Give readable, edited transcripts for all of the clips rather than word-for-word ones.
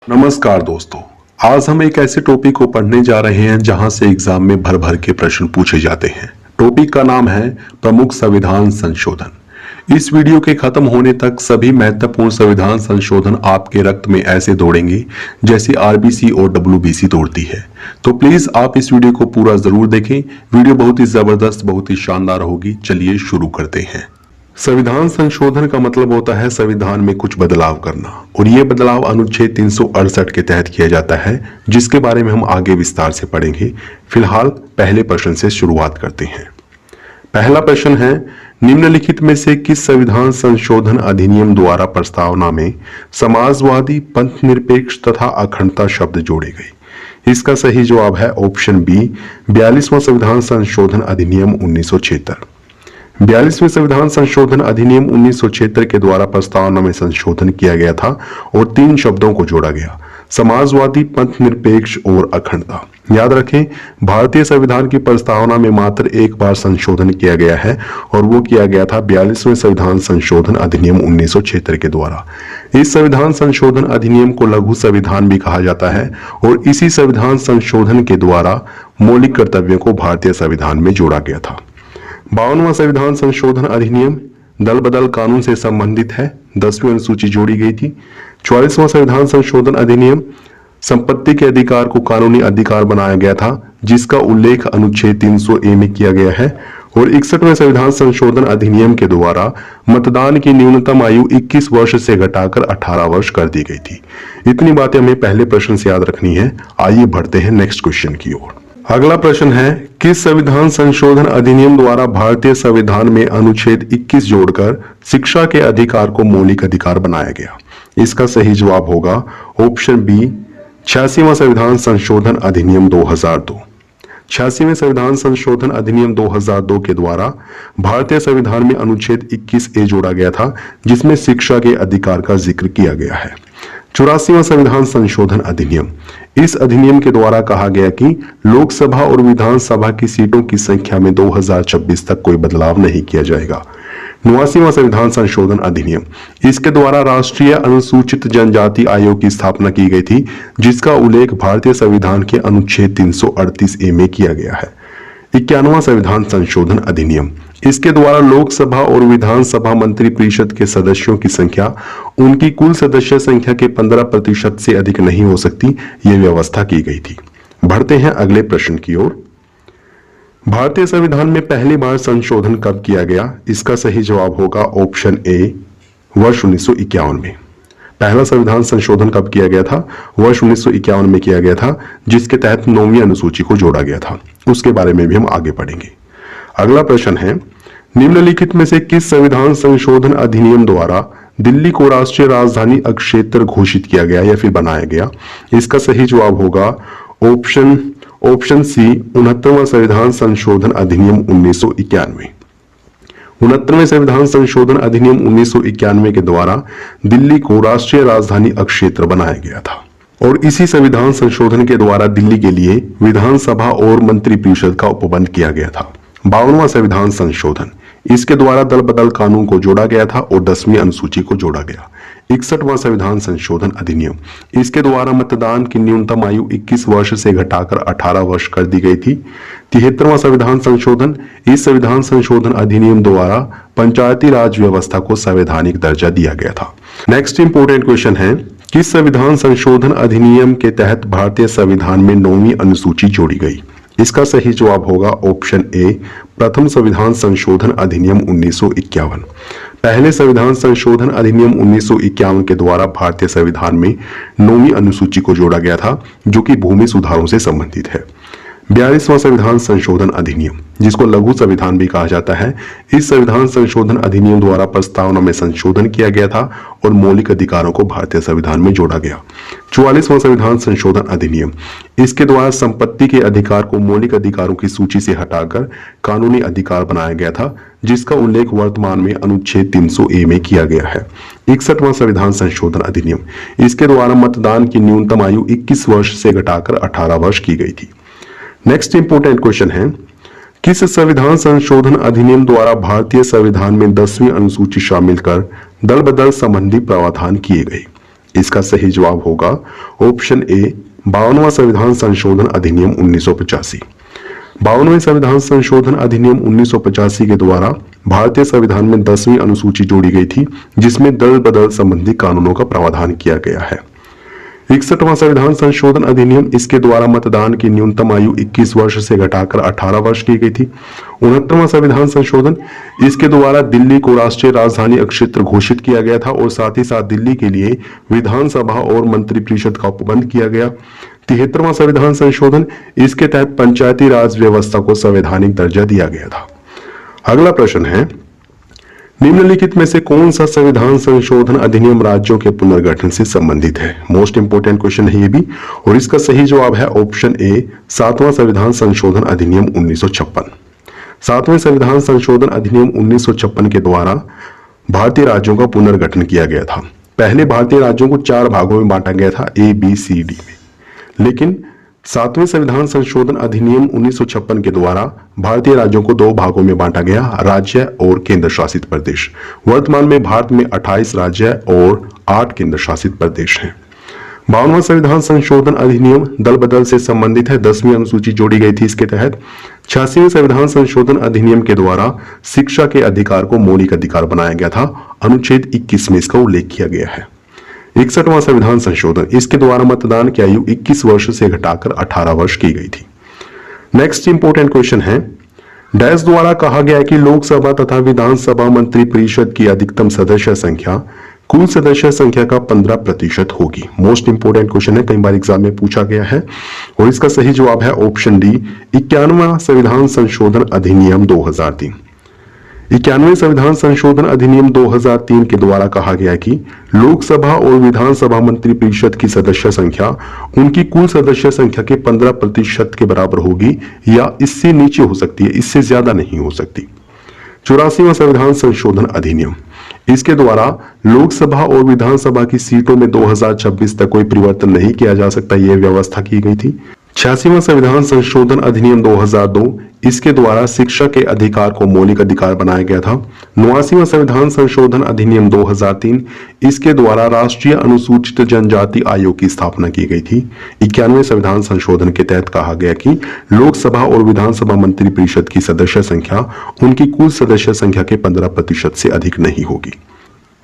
नमस्कार दोस्तों। आज हम एक ऐसे टॉपिक को पढ़ने जा रहे हैं जहां से एग्जाम में भर भर के प्रश्न पूछे जाते हैं। टॉपिक का नाम है प्रमुख संविधान संशोधन। इस वीडियो के खत्म होने तक सभी महत्वपूर्ण संविधान संशोधन आपके रक्त में ऐसे दौड़ेंगे जैसे आरबीसी और डब्ल्यूबीसी दौड़ती है। तो प्लीज आप इस वीडियो को पूरा जरूर देखें। वीडियो बहुत ही जबरदस्त, बहुत ही शानदार होगी। चलिए शुरू करते हैं। संविधान संशोधन का मतलब होता है संविधान में कुछ बदलाव करना, और ये बदलाव अनुच्छेद 368 के तहत किया जाता है, जिसके बारे में हम आगे विस्तार से पढ़ेंगे। फिलहाल पहले प्रश्न से शुरुआत करते हैं। पहला प्रश्न है, निम्नलिखित में से किस संविधान संशोधन अधिनियम द्वारा प्रस्तावना में समाजवादी, पंथ निरपेक्ष तथा अखंडता शब्द जोड़े गए? इसका सही जवाब है ऑप्शन बी, 42वां संविधान संशोधन अधिनियम 1976। 42वें संविधान संशोधन अधिनियम 1976 के द्वारा प्रस्तावना में संशोधन किया गया था और 3 शब्दों को जोड़ा गया, समाजवादी, पंथ निरपेक्ष और अखंडता। याद रखें, भारतीय संविधान की प्रस्तावना में मात्र एक बार संशोधन किया गया है और वो किया गया था 42वें संविधान संशोधन अधिनियम 1976 के द्वारा। इस संविधान संशोधन अधिनियम को लघु संविधान भी कहा जाता है और इसी संविधान संशोधन के द्वारा मौलिक कर्तव्यों को भारतीय संविधान में जोड़ा गया था। 52वां संविधान संशोधन अधिनियम दल बदल कानून से संबंधित है, 10वीं अनुसूची जोड़ी गई थी। 44वां संविधान संशोधन अधिनियम संपत्ति के अधिकार को कानूनी अधिकार बनाया गया था, जिसका उल्लेख अनुच्छेद 300A में किया गया है। और 61वें संविधान संशोधन अधिनियम के द्वारा मतदान की न्यूनतम आयु 21 वर्ष से घटाकर 18 वर्ष कर दी गई थी। इतनी बातें हमें पहले प्रश्न से याद रखनी है। आइए बढ़ते हैं नेक्स्ट क्वेश्चन की ओर। अगला प्रश्न है, किस संविधान संशोधन अधिनियम द्वारा भारतीय संविधान में अनुच्छेद 21 जोड़कर शिक्षा के अधिकार को मौलिक अधिकार बनाया गया? इसका सही जवाब होगा ऑप्शन बी, 86वां संविधान संशोधन अधिनियम 2002। 86वें संविधान संशोधन अधिनियम 2002 के द्वारा भारतीय संविधान में अनुच्छेद 21A जोड़ा गया था, जिसमें शिक्षा के अधिकार का जिक्र किया गया है। 84वां संविधान संशोधन अधिनियम, इस अधिनियम के द्वारा कहा गया कि लोकसभा और विधानसभा की सीटों की संख्या में 2026 तक कोई बदलाव नहीं किया जाएगा। 89वां संविधान संशोधन अधिनियम, इसके द्वारा राष्ट्रीय अनुसूचित जनजाति आयोग की स्थापना की गई थी, जिसका उल्लेख भारतीय संविधान के अनुच्छेद 338A में किया गया है। 91वां संविधान संशोधन अधिनियम, इसके द्वारा लोकसभा और विधानसभा मंत्री परिषद के सदस्यों की संख्या उनकी कुल सदस्य संख्या के 15% से अधिक नहीं हो सकती, यह व्यवस्था की गई थी। बढ़ते हैं अगले प्रश्न की ओर। भारतीय संविधान में पहली बार संशोधन कब किया गया? इसका सही जवाब होगा ऑप्शन ए, वर्ष 1951 में। पहला संविधान संशोधन कब किया गया था? वर्ष 1951 में किया गया था, जिसके तहत 9वीं अनुसूची को जोड़ा गया था। उसके बारे में भी हम आगे पढ़ेंगे। अगला प्रश्न है, निम्नलिखित में से किस संविधान संशोधन अधिनियम द्वारा दिल्ली को राष्ट्रीय राजधानी क्षेत्र घोषित किया गया या फिर बनाया गया? इसका सही जवाब होगा ऑप्शन सी, 69वां संविधान संशोधन अधिनियम 1991। 69वें संविधान संशोधन अधिनियम 1991 के द्वारा दिल्ली को राष्ट्रीय राजधानी क्षेत्र बनाया गया था और इसी संविधान संशोधन के द्वारा दिल्ली के लिए विधानसभा और मंत्रिपरिषद का उपबंध किया गया था। 52वां संविधान संशोधन, इसके द्वारा दल बदल कानून को जोड़ा गया था और 10वीं अनुसूची को जोड़ा गया। 61वां संविधान संशोधन अधिनियम, इसके द्वारा मतदान की न्यूनतम आयु 21 वर्ष से घटाकर 18 वर्ष कर दी गई थी। 73वां संविधान संशोधन, इस संविधान संशोधन अधिनियम द्वारा पंचायती राज व्यवस्था को संवैधानिक दर्जा दिया गया था। नेक्स्ट इंपोर्टेंट क्वेश्चन है, किस संविधान संशोधन अधिनियम के तहत भारतीय संविधान में 9वीं अनुसूची जोड़ी गई? इसका सही जवाब होगा ऑप्शन ए, प्रथम संविधान संशोधन अधिनियम 1951। पहले संविधान संशोधन अधिनियम 1951 के द्वारा भारतीय संविधान में 9वीं अनुसूची को जोड़ा गया था, जो कि भूमि सुधारों से संबंधित है। 42वां संविधान संशोधन अधिनियम, जिसको लघु संविधान भी कहा जाता है, इस संविधान संशोधन अधिनियम द्वारा प्रस्तावना में संशोधन किया गया था और मौलिक अधिकारों को भारतीय संविधान में जोड़ा गया। 44वां संविधान संशोधन अधिनियम, इसके द्वारा संपत्ति के अधिकार को मौलिक अधिकारों की सूची से हटाकर कानूनी अधिकार बनाया गया था, जिसका उल्लेख वर्तमान में अनुच्छेद 300A में किया गया है। 61वां संविधान संशोधन अधिनियम, इसके द्वारा मतदान की न्यूनतम आयु 21 वर्ष से घटाकर 18 वर्ष की गई थी। नेक्स्ट इंपोर्टेंट क्वेश्चन है, किस संविधान संशोधन अधिनियम द्वारा भारतीय संविधान में 10वीं अनुसूची शामिल कर दल बदल संबंधी प्रावधान किए गए? इसका सही जवाब होगा ऑप्शन ए 52वां संविधान संशोधन अधिनियम 1985। 52वें संविधान संशोधन अधिनियम 1985 के द्वारा भारतीय संविधान में 10वीं अनुसूची जोड़ी गई थी, जिसमें दल बदल संबंधी कानूनों का प्रावधान किया गया है। 61वां संविधान संशोधन अधिनियम, इसके द्वारा मतदान की न्यूनतम आयु 21 वर्ष से घटाकर 18 वर्ष की गई थी। 69वां संविधान संशोधन, इसके द्वारा दिल्ली को राष्ट्रीय राजधानी क्षेत्र घोषित किया गया था और साथ ही साथ दिल्ली के लिए विधानसभा और मंत्रिपरिषद का उपबंध किया गया। 73वां संविधान संशोधन, इसके तहत पंचायती राज व्यवस्था को संवैधानिक दर्जा दिया गया था। अगला प्रश्न है, निम्नलिखित में से कौन सा संविधान संशोधन अधिनियम राज्यों के पुनर्गठन से संबंधित है? मोस्ट इंपोर्टेंट क्वेश्चन है ये भी, और इसका सही जवाब है ऑप्शन ए 7वां संविधान संशोधन अधिनियम 1956। 7वें संविधान संशोधन अधिनियम 1956 के द्वारा भारतीय राज्यों का पुनर्गठन किया गया था। पहले भारतीय राज्यों को 4 भागों में बांटा गया था, ए बी सी डी में, लेकिन 7वें संविधान संशोधन अधिनियम 1956 के द्वारा भारतीय राज्यों को 2 भागों में बांटा गया, राज्य और केंद्र शासित प्रदेश। वर्तमान में भारत में 28 राज्य और 8 केंद्र शासित प्रदेश हैं। 52वां संविधान संशोधन अधिनियम दल बदल से संबंधित है, 10वीं अनुसूची जोड़ी गई थी इसके तहत। 86वें संविधान संशोधन अधिनियम के द्वारा शिक्षा के अधिकार को मौलिक अधिकार बनाया गया था, अनुच्छेद 21 में इसका उल्लेख किया गया है। 61वां संविधान संशोधन, इसके द्वारा मतदान की आयु 21 वर्ष से घटाकर 18 वर्ष की गई थी। नेक्स्ट इंपोर्टेंट क्वेश्चन है, डैश द्वारा कहा गया है कि लोकसभा तथा विधानसभा मंत्रिपरिषद की अधिकतम सदस्य संख्या कुल सदस्य संख्या का 15% होगी। मोस्ट इंपोर्टेंट क्वेश्चन है, कई बार एग्जाम में पूछा गया है, और इसका सही जवाब है ऑप्शन डी 51वां संविधान संशोधन अधिनियम 2003। 91वें संविधान संशोधन अधिनियम 2003 के द्वारा कहा गया कि लोकसभा और विधानसभा मंत्रिपरिषद की सदस्य संख्या उनकी कुल सदस्य संख्या के 15% के बराबर होगी या इससे नीचे हो सकती है, इससे ज्यादा नहीं हो सकती। 84वां संविधान संशोधन अधिनियम, इसके द्वारा लोकसभा और विधानसभा की सीटों में 2026 तक कोई परिवर्तन नहीं किया जा सकता, यह व्यवस्था की गई थी। 86वां संविधान संशोधन अधिनियम 2002, इसके द्वारा शिक्षा के अधिकार को मौलिक अधिकार बनाया गया था। 89वां संविधान संशोधन अधिनियम 2003, इसके द्वारा राष्ट्रीय अनुसूचित जनजाति आयोग की स्थापना की गई थी। 91वें संविधान संशोधन के तहत कहा गया कि लोकसभा और विधानसभा मंत्रिपरिषद की सदस्य संख्या उनकी कुल सदस्य संख्या के 15% से अधिक नहीं होगी।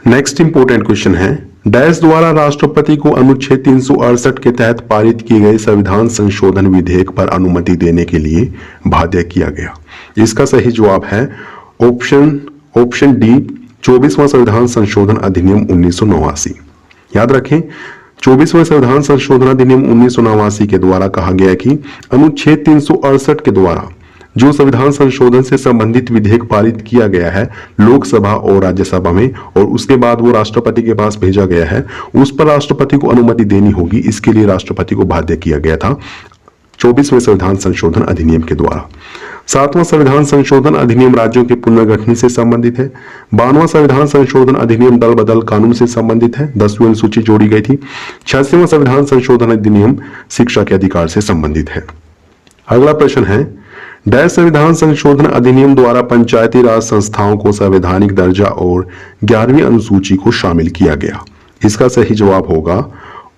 नेक्स्ट इंपोर्टेंट क्वेश्चन है, डैश द्वारा राष्ट्रपति को अनुच्छेद 368 के तहत पारित किए गए संविधान संशोधन विधेयक पर अनुमति देने के लिए बाध्य किया गया। इसका सही जवाब है ऑप्शन डी 24वां संविधान संशोधन अधिनियम 1989। याद रखें, 24वें संविधान संशोधन अधिनियम 1989 के द्वारा कहा गया कि अनुच्छेद 368 के द्वारा जो संविधान संशोधन से संबंधित विधेयक पारित किया गया है लोकसभा और राज्यसभा में, और उसके बाद वो राष्ट्रपति के पास भेजा गया है, उस पर राष्ट्रपति को अनुमति देनी होगी। इसके लिए राष्ट्रपति को बाध्य किया गया था 24वें संविधान संशोधन अधिनियम के द्वारा। 7वां संविधान संशोधन अधिनियम राज्यों के पुनर्गठन से संबंधित है। 52वां संविधान संशोधन अधिनियम दल बदल कानून से संबंधित है, 10वीं अनुसूची जोड़ी गई थी। 86वां संविधान संशोधन अधिनियम शिक्षा के अधिकार से संबंधित है। अगला प्रश्न है, डैश संविधान संशोधन अधिनियम द्वारा पंचायती राज संस्थाओं को संवैधानिक दर्जा और 11वीं अनुसूची को शामिल किया गया। इसका सही जवाब होगा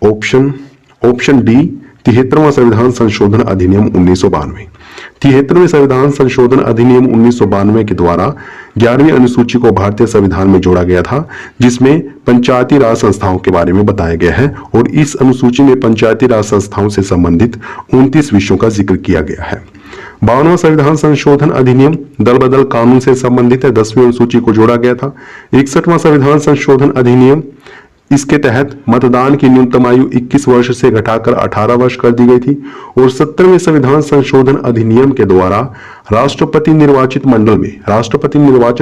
ऑप्शन डी 73वां संविधान संशोधन अधिनियम 1992। 73वें संविधान संशोधन अधिनियम 1992 के द्वारा 11वीं अनुसूची को भारतीय संविधान में जोड़ा गया था, जिसमें पंचायती राज संस्थाओं के बारे में बताया गया है, और इस अनुसूची में पंचायती राज संस्थाओं से संबंधित 29 विषयों का जिक्र किया गया है। 52वां संविधान संशोधन अधिनियम दल बदल कानून से संबंधित है, 10वीं अनुसूची को जोड़ा गया था। 61वां संविधान संशोधन अधिनियम, इसके तहत मतदान की न्यूनतम आयु 21 वर्ष से घटाकर 18 वर्ष कर दी गई थी। और 70वें संविधान संशोधन अधिनियम के द्वारा राष्ट्रपति निर्वाचन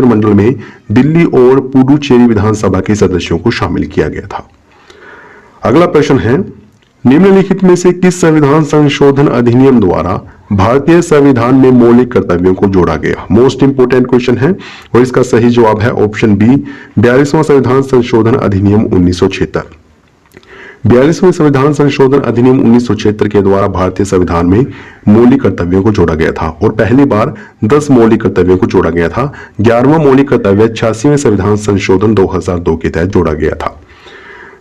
मंडल में दिल्ली और पुडुचेरी विधानसभा के सदस्यों को शामिल किया गया था। अगला प्रश्न है, निम्नलिखित में से किस संविधान संशोधन अधिनियम द्वारा भारतीय संविधान में मौलिक कर्तव्यों को जोड़ा गया? मोस्ट इंपोर्टेंट क्वेश्चन है, और इसका सही जवाब है ऑप्शन बी 42वां संविधान संशोधन अधिनियम 1976। 42वें संविधान संशोधन अधिनियम 1976 के द्वारा भारतीय संविधान में मौलिक कर्तव्यों को जोड़ा गया था, और पहली बार 10 मौलिक कर्तव्यों को जोड़ा गया था। 11वां मौलिक कर्तव्य 86वें संविधान संशोधन 2002 के तहत जोड़ा गया था।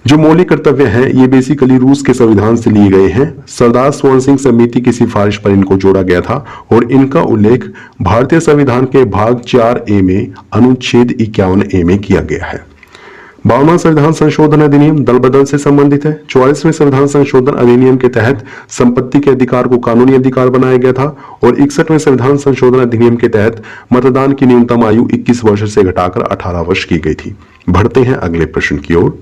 जो मौलिक कर्तव्य हैं ये बेसिकली रूस के संविधान से लिए गए हैं। सरदार स्वर्ण सिंह समिति की सिफारिश पर इनको जोड़ा गया था और इनका उल्लेख भारतीय संविधान के भाग 4A में अनुच्छेद 51A में किया गया है। 52वां संविधान संशोधन अधिनियम दल बदल से संबंधित है। 44वें संविधान संशोधन अधिनियम के तहत संपत्ति के अधिकार को कानूनी अधिकार बनाया गया था और 61वें संविधान संशोधन अधिनियम के तहत मतदान की न्यूनतम आयु 21 वर्ष से घटाकर 18 वर्ष की गई थी। बढ़ते हैं अगले प्रश्न की ओर।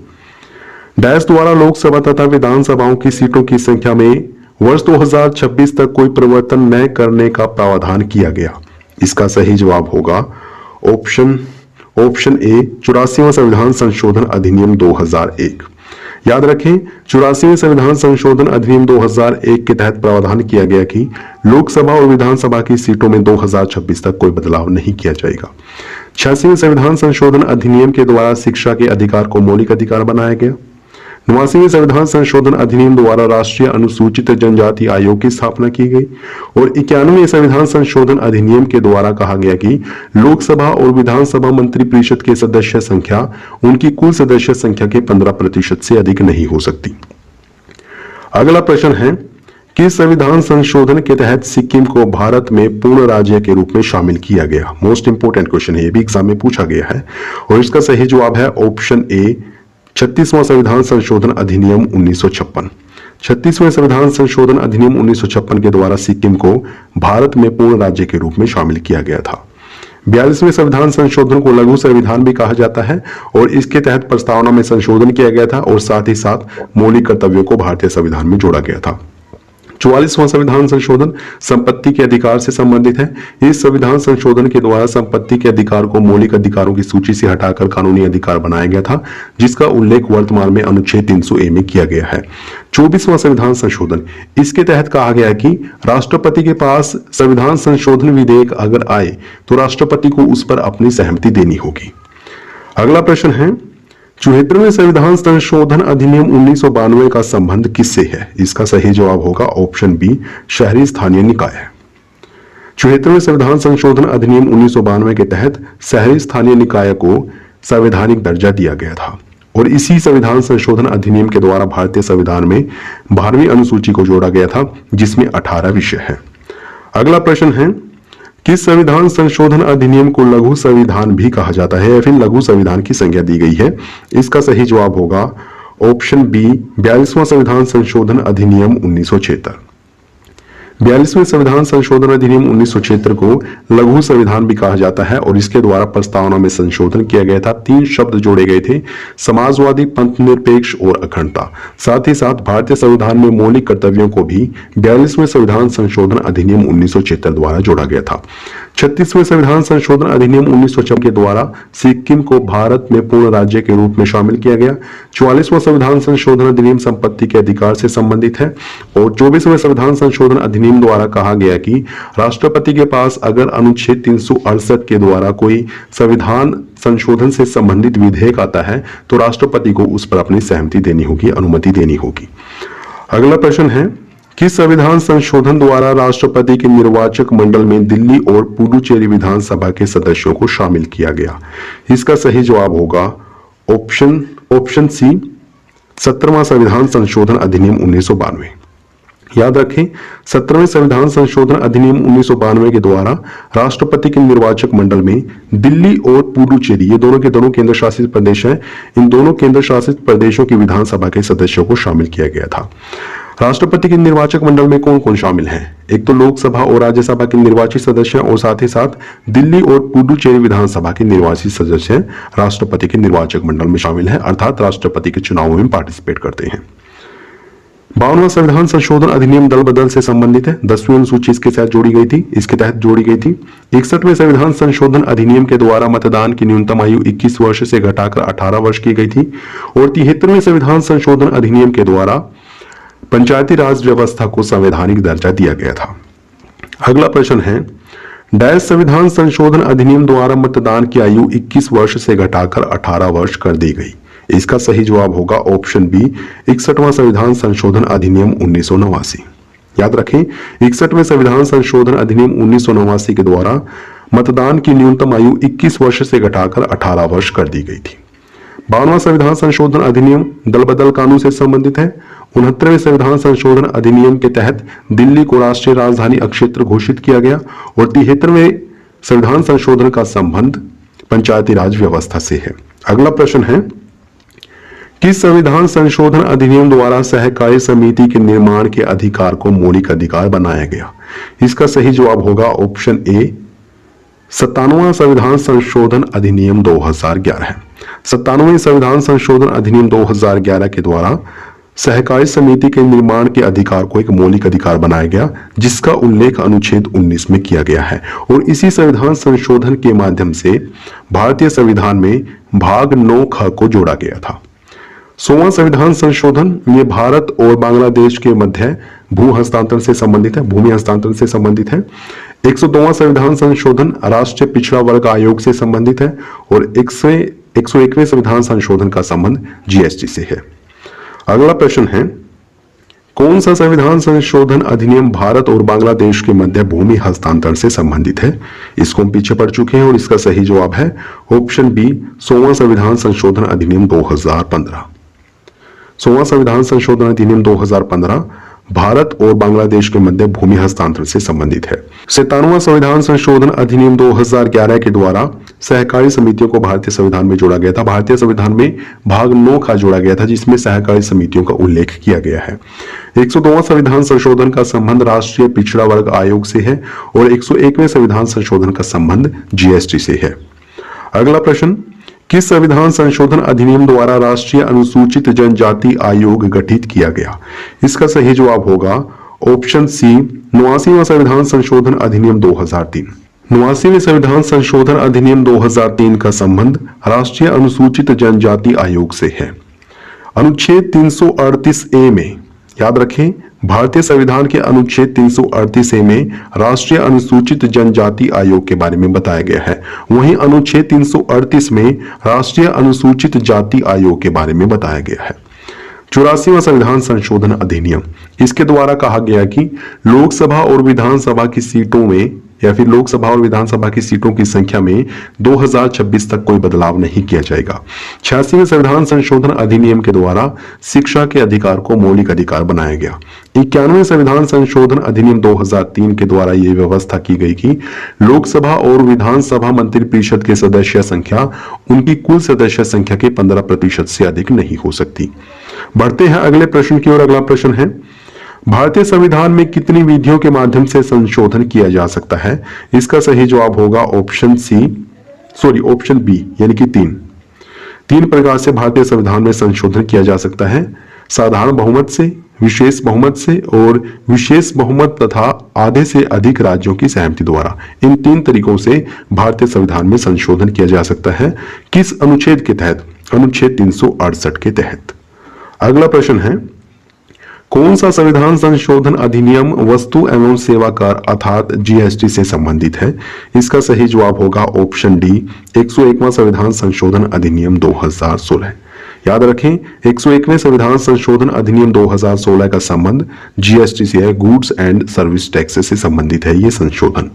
डैश द्वारा लोकसभा तथा विधानसभाओं की सीटों की संख्या में वर्ष 2026 तक कोई परिवर्तन न करने का प्रावधान किया गया। इसका सही जवाब होगा ऑप्शन ए 84वां संविधान संशोधन अधिनियम 2001। याद रखें 84वें संविधान संशोधन अधिनियम 2001 के तहत प्रावधान किया गया कि लोकसभा और विधानसभा की सीटों में 2026 तक कोई बदलाव नहीं किया जाएगा। 86वें संविधान संशोधन अधिनियम के द्वारा शिक्षा के अधिकार को मौलिक अधिकार बनाया गया। 89वें संविधान संशोधन अधिनियम द्वारा राष्ट्रीय अनुसूचित जनजाति आयोग की स्थापना की गई और 91वें संविधान संशोधन अधिनियम के द्वारा कहा गया कि लोकसभा और विधानसभा मंत्री परिषद के सदस्य संख्या उनकी कुल सदस्य संख्या के 15% से अधिक नहीं हो सकती। अगला प्रश्न है किस संविधान संशोधन के तहत सिक्किम को भारत में पूर्ण राज्य के रूप में शामिल किया गया। मोस्ट इंपोर्टेंट क्वेश्चन है, ये भी एग्जाम में पूछा गया है और इसका सही जवाब है ऑप्शन ए 36वां संविधान संशोधन अधिनियम 1956। 36वें संविधान संशोधन अधिनियम 1956 के द्वारा सिक्किम को भारत में पूर्ण राज्य के रूप में शामिल किया गया था। 42वें संविधान संशोधन को लघु संविधान भी कहा जाता है और इसके तहत प्रस्तावना में संशोधन किया गया था और साथ ही साथ मौलिक कर्तव्यों को भारतीय संविधान में जोड़ा गया था। 44वां संविधान संशोधन संपत्ति के अधिकार से संबंधित है। इस संविधान संशोधन के द्वारा संपत्ति के अधिकार को मौलिक अधिकारों की सूची से हटाकर कानूनी अधिकार बनाया गया था, जिसका उल्लेख वर्तमान में अनुच्छेद 300A में किया गया है। 24वां संविधान संशोधन, इसके तहत कहा गया कि राष्ट्रपति के पास संविधान संशोधन विधेयक अगर आए तो राष्ट्रपति को उस पर अपनी सहमति देनी होगी। अगला प्रश्न है 74वें संविधान संशोधन अधिनियम 1992 का संबंध किससे है। इसका सही जवाब होगा ऑप्शन बी शहरी स्थानीय निकाय। 74वें संविधान संशोधन अधिनियम 1992 के तहत शहरी स्थानीय निकाय को संवैधानिक दर्जा दिया गया था और इसी संविधान संशोधन अधिनियम के द्वारा भारतीय संविधान में 12वीं अनुसूची को जोड़ा गया था, जिसमें 18 विषय है। अगला प्रश्न है किस संविधान संशोधन अधिनियम को लघु संविधान भी कहा जाता है या फिर लघु संविधान की संज्ञा दी गई है। इसका सही जवाब होगा ऑप्शन बी 42वां संविधान संशोधन अधिनियम 1976। 42वें संविधान संशोधन अधिनियम 1976 को लघु संविधान भी कहा जाता है और इसके द्वारा प्रस्तावना में संशोधन किया गया था। 3 शब्द जोड़े गए थे, समाजवादी, पंथ निरपेक्ष और अखंडता। साथ ही साथ भारतीय संविधान में मौलिक कर्तव्यों को भी 42वें संविधान संशोधन अधिनियम 1976 द्वारा जोड़ा गया था। 36वें संविधान संशोधन अधिनियम 1956 के द्वारा सिक्किम को भारत में पूर्ण राज्य के रूप में शामिल किया गया। 44वां संविधान संशोधन अधिनियम संपत्ति के अधिकार से संबंधित है और 24वें संविधान संशोधन अधिनियम द्वारा कहा गया कि राष्ट्रपति के पास अगर अनुच्छेद 368 के द्वारा कोई संविधान संशोधन से संबंधित विधेयक आता है तो राष्ट्रपति को उस पर अपनी सहमति देनी होगी, अनुमति देनी होगी। अगला प्रश्न है किस संविधान संशोधन द्वारा राष्ट्रपति के निर्वाचक मंडल में दिल्ली और पुडुचेरी विधानसभा के सदस्यों को शामिल किया गया। इसका सही जवाब होगा ऑप्शन सी 17वां संविधान संशोधन अधिनियम 1992। याद रखें 17वें संविधान संशोधन अधिनियम 1992 के द्वारा राष्ट्रपति के निर्वाचक मंडल में दिल्ली और पुडुचेरी, ये दोनों के दोनों केंद्र शासित प्रदेश हैं, इन दोनों केंद्र शासित प्रदेशों की विधानसभा के सदस्यों को शामिल किया गया था। राष्ट्रपति के निर्वाचक मंडल में कौन कौन शामिल है? एक तो लोकसभा और राज्यसभा के निर्वाचित सदस्य और साथ ही साथ दिल्ली और पुडुचेरी विधानसभा के निर्वाचित सदस्य राष्ट्रपति के निर्वाचक मंडल में शामिल है, अर्थात राष्ट्रपति के चुनावों में पार्टिसिपेट करते हैं। 52वां संविधान संशोधन अधिनियम दल बदल से संबंधित है। 10वीं अनुसूची इसके साथ जोड़ी गई थी, इसके तहत जोड़ी गई थी। 61वें संविधान संशोधन अधिनियम के द्वारा मतदान की न्यूनतम आयु 21 वर्ष से घटाकर 18 वर्ष की गई थी और 73वें संविधान संशोधन अधिनियम के द्वारा पंचायती राज व्यवस्था को संवैधानिक दर्जा दिया गया था। अगला प्रश्न है डैश संविधान संशोधन अधिनियम द्वारा मतदान की आयु 21 वर्ष से घटाकर 18 वर्ष कर दी गई। इसका सही जवाब होगा ऑप्शन बी 61वां संविधान संशोधन अधिनियम 1989। याद रखें 61वें संविधान संशोधन अधिनियम 1989 के द्वारा मतदान की न्यूनतम आयु 21 वर्ष से घटाकर 18 वर्ष कर दी गई थी। 52वां संविधान संशोधन अधिनियम दल बदल कानून से संबंधित है। 69वें संविधान संशोधन अधिनियम के तहत दिल्ली को राष्ट्रीय राजधानी अक्षेत्र घोषित किया गया। और 73वें संविधान संशोधन का संबंध पंचायती राज व्यवस्था से है। अगला प्रश्न है, किस संविधान संशोधन अधिनियम द्वारा सहकारी समिति के निर्माण के अधिकार को मौलिक अधिकार बनाया गया? इसका सही जवाब होगा ऑप्शन ए 97वां संविधान संशोधन अधिनियम 2011 है। 97वें संविधान संशोधन अधिनियम 2011 के द्वारा सहकारी समिति के निर्माण के अधिकार को एक मौलिक अधिकार बनाया गया, जिसका उल्लेख अनुच्छेद 19 में किया गया है। और इसी संविधान संशोधन के माध्यम से भारतीय संविधान में भाग 9 ख को जोड़ा गया था। 100वां संविधान संशोधन ये भारत और बांग्लादेश के मध्य भू हस्तांतरण से संबंधित है, भूमि हस्तांतरण से संबंधित है। 102वां संविधान संशोधन राष्ट्रीय पिछड़ा वर्ग आयोग से संबंधित है। और 101वें संविधान संशोधन का संबंध जीएसटी से है। अगला प्रश्न है, कौन सा संविधान संशोधन अधिनियम भारत और बांग्लादेश के मध्य भूमि हस्तांतरण से संबंधित है? इसको हम पीछे पढ़ चुके हैं और इसका सही जवाब है ऑप्शन बी 100वां संविधान संशोधन अधिनियम 2015। 100वां संविधान संशोधन अधिनियम 2015 भारत और बांग्लादेश के मध्य भूमि हस्तांतरण से संबंधित है। 97वां संविधान संशोधन अधिनियम 2011 के द्वारा सहकारी समितियों को भारतीय संविधान में जोड़ा गया था। भारतीय संविधान में भाग 9 का जोड़ा गया था, जिसमें सहकारी समितियों का उल्लेख किया गया है। 102वां संविधान संशोधन का संबंध राष्ट्रीय पिछड़ा वर्ग आयोग से है। और 101वें संविधान संशोधन का संबंध जीएसटी से है। अगला प्रश्न, किस संविधान संशोधन अधिनियम द्वारा राष्ट्रीय अनुसूचित जनजाति आयोग गठित किया गया? इसका सही जवाब होगा ऑप्शन सी 89वां संविधान संशोधन अधिनियम 2003। 89वें संविधान संशोधन अधिनियम 2003 का संबंध राष्ट्रीय अनुसूचित जनजाति आयोग से है। अनुच्छेद 338A में, याद रखें, भारतीय संविधान के अनुच्छेद 338A में राष्ट्रीय अनुसूचित जनजाति आयोग के बारे में बताया गया है। वहीं अनुच्छेद 338 में राष्ट्रीय अनुसूचित जाति आयोग के बारे में बताया गया है। 84वां संविधान संशोधन अधिनियम, इसके द्वारा कहा गया कि लोकसभा और विधानसभा की सीटों में या फिर लोकसभा और विधानसभा की सीटों की संख्या में 2026 तक कोई बदलाव नहीं किया जाएगा। 86वें संविधान संशोधन अधिनियम के द्वारा शिक्षा के अधिकार को मौलिक अधिकार बनाया गया। 91वें संविधान संशोधन अधिनियम 2003 के द्वारा यह व्यवस्था की गई कि लोकसभा और विधानसभा मंत्रिपरिषद के सदस्य संख्या उनकी कुल सदस्य संख्या के 15% से अधिक नहीं हो सकती। बढ़ते हैं अगले प्रश्न की ओर। अगला प्रश्न है, भारतीय संविधान में कितनी विधियों के माध्यम से संशोधन किया जा सकता है? इसका सही जवाब होगा ऑप्शन बी यानी कि 3 प्रकार से भारतीय संविधान में संशोधन किया जा सकता है। साधारण बहुमत से, विशेष बहुमत से और विशेष बहुमत तथा आधे से अधिक राज्यों की सहमति द्वारा। इन 3 तरीकों से भारतीय संविधान में संशोधन किया जा सकता है। किस अनुच्छेद के तहत? अनुच्छेद 368 के तहत। अगला प्रश्न है, कौन सा संविधान संशोधन अधिनियम वस्तु एवं सेवा कर अर्थात जीएसटी से संबंधित है? इसका सही जवाब होगा ऑप्शन डी 101वां संविधान संशोधन अधिनियम 2016। याद रखें, 101वें संविधान संशोधन अधिनियम 2016 का संबंध जीएसटी से है, गुड्स एंड सर्विस टैक्स से संबंधित है ये संशोधन।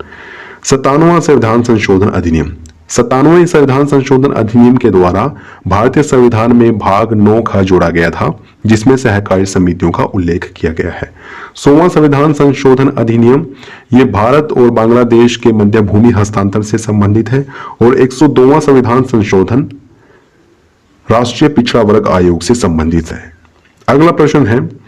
97वां संविधान संशोधन अधिनियम, 97वें संविधान संशोधन अधिनियम के द्वारा भारतीय संविधान में भाग 9 ख जोड़ा गया था, जिसमें सहकारी समितियों का उल्लेख किया गया है। 100वां संविधान संशोधन अधिनियम ये भारत और बांग्लादेश के मध्य भूमि हस्तांतरण से संबंधित है। और 102वां संविधान संशोधन राष्ट्रीय पिछड़ा वर्ग आयोग से संबंधित है। अगला प्रश्न है,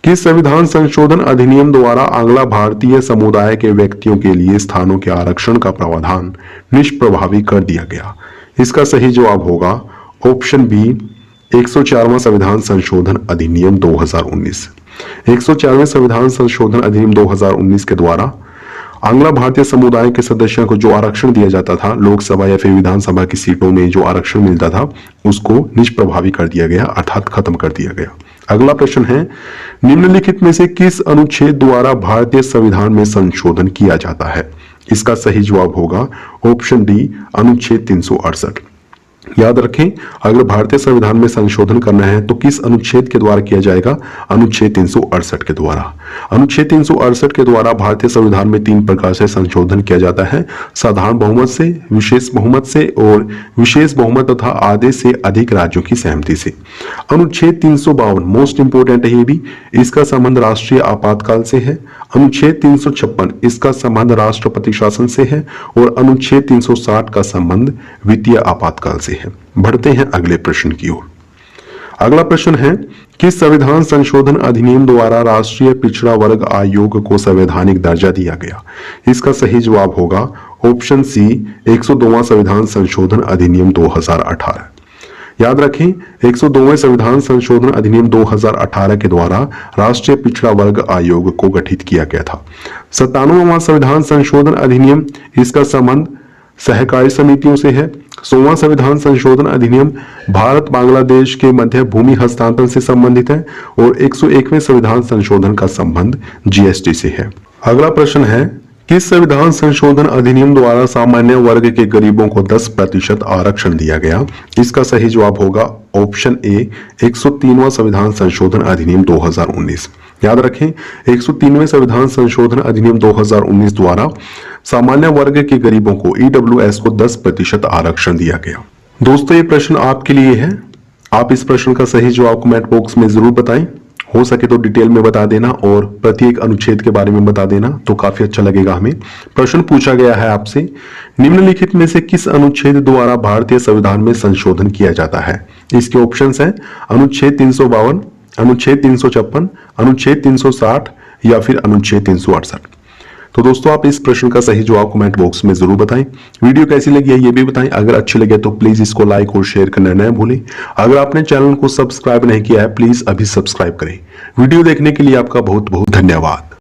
किस संविधान संशोधन अधिनियम द्वारा आंग्ला भारतीय समुदाय के व्यक्तियों के लिए स्थानों के आरक्षण का प्रावधान निष्प्रभावी कर दिया गया? इसका सही जवाब होगा ऑप्शन बी 104वां संविधान संशोधन अधिनियम 2019। 104वें संविधान संशोधन अधिनियम 2019 के द्वारा आंग्ला भारतीय समुदाय के सदस्यों को जो आरक्षण दिया जाता था, लोकसभा या फिर विधानसभा की सीटों में जो आरक्षण मिलता था, उसको निष्प्रभावी कर दिया गया, अर्थात खत्म कर दिया गया। अगला प्रश्न है, निम्नलिखित में से किस अनुच्छेद द्वारा भारतीय संविधान में संशोधन किया जाता है? इसका सही जवाब होगा ऑप्शन डी अनुच्छेद 368। याद रखें, अगर भारतीय संविधान में संशोधन करना है तो किस अनुच्छेद के द्वारा किया जाएगा? अनुच्छेद 368 के द्वारा। अनुच्छेद 368 के द्वारा भारतीय संविधान में 3 प्रकार से संशोधन किया जाता है: साधारण बहुमत से, विशेष बहुमत से और विशेष बहुमत तथा आधे से अधिक राज्यों की सहमति से। अनुच्छेद 352 मोस्ट इंपोर्टेंट है ये भी, इसका संबंध राष्ट्रीय आपातकाल से है। अनुच्छेद 356 इसका संबंध राष्ट्रपति शासन से है और अनुच्छेद 360 का संबंध वित्तीय आपातकाल से है। बढ़ते हैं अगले प्रश्न की ओर। अगला प्रश्न है, किस संविधान संशोधन अधिनियम द्वारा राष्ट्रीय पिछड़ा वर्ग आयोग को संवैधानिक दर्जा दिया गया? इसका सही जवाब होगा ऑप्शन सी, 102वां संविधान संशोधन अधिनियम 2018। याद रखें, 102वें संविधान संशोधन अधिनियम 2018 के द्वारा राष्ट्रीय पिछड़ा वर्ग आयोग को गठित किया गया था। 97वां संविधान संशोधन अधिनियम, इसका संबंध सहकारी समितियों से है। 100वां संविधान संशोधन अधिनियम भारत बांग्लादेश के मध्य भूमि हस्तांतरण से संबंधित है और 101वें संविधान संशोधन का संबंध जीएसटी से है। अगला प्रश्न है, किस संविधान संशोधन अधिनियम द्वारा सामान्य वर्ग के गरीबों को 10% आरक्षण दिया गया? इसका सही जवाब होगा ऑप्शन ए, 103वां संविधान संशोधन अधिनियम 2019। याद रखें, 103वें संविधान संशोधन अधिनियम 2019 द्वारा सामान्य वर्ग के गरीबों को ईडब्ल्यूएस को 10% आरक्षण दिया गया। दोस्तों, ये प्रश्न आपके लिए है। आप इस प्रश्न का सही जवाब कमेंट बॉक्स में जरूर बताएं। हो सके तो डिटेल में बता देना और प्रत्येक अनुच्छेद के बारे में बता देना, तो काफी अच्छा लगेगा हमें। प्रश्न पूछा गया है आपसे, निम्नलिखित में से किस अनुच्छेद द्वारा भारतीय संविधान में संशोधन किया जाता है? इसके ऑप्शंस हैं अनुच्छेद 352, अनुच्छेद 356, अनुच्छेद 360 या फिर अनुच्छेद 368। तो दोस्तों, आप इस प्रश्न का सही जवाब कमेंट बॉक्स में जरूर बताएं। वीडियो कैसी लगी है ये भी बताएं। अगर अच्छी लगे तो प्लीज इसको लाइक और शेयर करना न भूलें। अगर आपने चैनल को सब्सक्राइब नहीं किया है, प्लीज अभी सब्सक्राइब करें। वीडियो देखने के लिए आपका बहुत बहुत धन्यवाद।